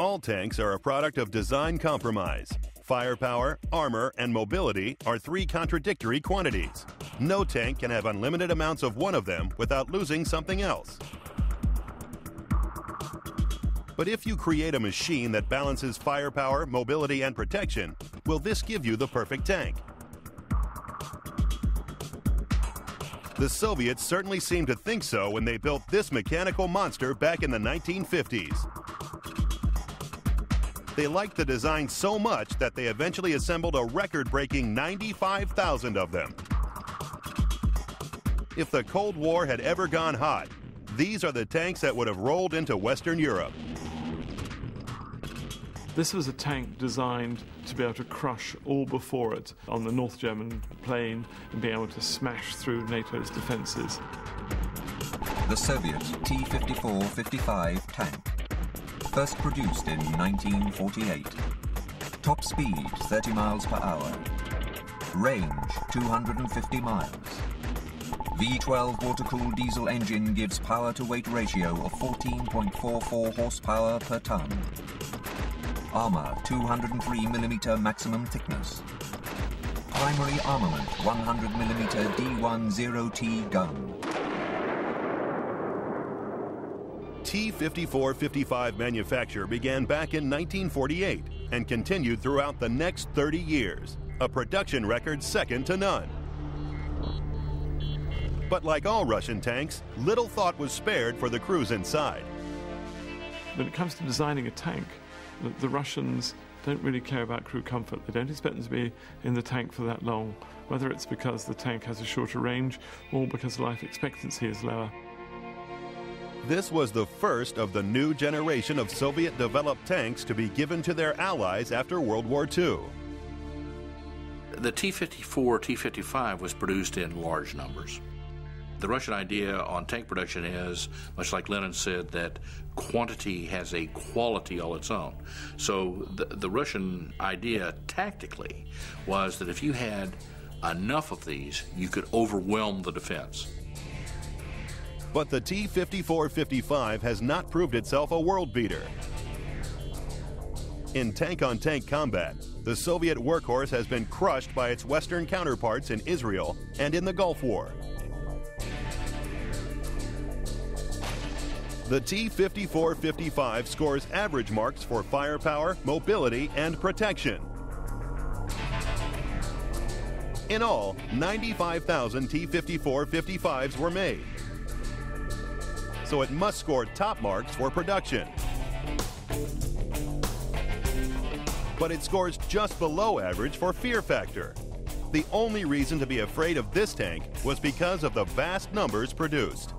All tanks are a product of design compromise. Firepower, armor, and mobility are three contradictory quantities. No tank can have unlimited amounts of one of them without losing something else. But if you create a machine that balances firepower, mobility, and protection, will this give you the perfect tank? The Soviets certainly seemed to think so when they built this mechanical monster back in the 1950s. They liked the design so much that they eventually assembled a record-breaking 95,000 of them. If the Cold War had ever gone hot, these are the tanks that would have rolled into Western Europe. This was a tank designed to be able to crush all before it on the North German plain and be able to smash through NATO's defences. The Soviet T54-55 tank. First produced in 1948. Top speed 30 miles per hour. Range 250 miles. V12 water-cooled diesel engine gives power-to-weight ratio of 14.44 horsepower per ton. Armor 203mm maximum thickness. Primary armament 100mm D10T gun. T54-55 manufacture began back in 1948 and continued throughout the next 30 years, a production record second to none. But like all Russian tanks, little thought was spared for the crews inside. When it comes to designing a tank, the Russians don't really care about crew comfort. They don't expect them to be in the tank for that long, whether it's because the tank has a shorter range or because life expectancy is lower. This was the first of the new generation of Soviet-developed tanks to be given to their allies after World War II. The T-54, T-55 was produced in large numbers. The Russian idea on tank production is, much like Lenin said, that quantity has a quality all its own. So the Russian idea tactically was that if you had enough of these, you could overwhelm the defense. But the T-54-55 has not proved itself a world beater. In tank-on-tank combat, the Soviet workhorse has been crushed by its Western counterparts in Israel and in the Gulf War. The T-54-55 scores average marks for firepower, mobility, and protection. In all, 95,000 T-54-55s were made. So it must score top marks for production. But it scores just below average for fear factor. The only reason to be afraid of this tank was because of the vast numbers produced.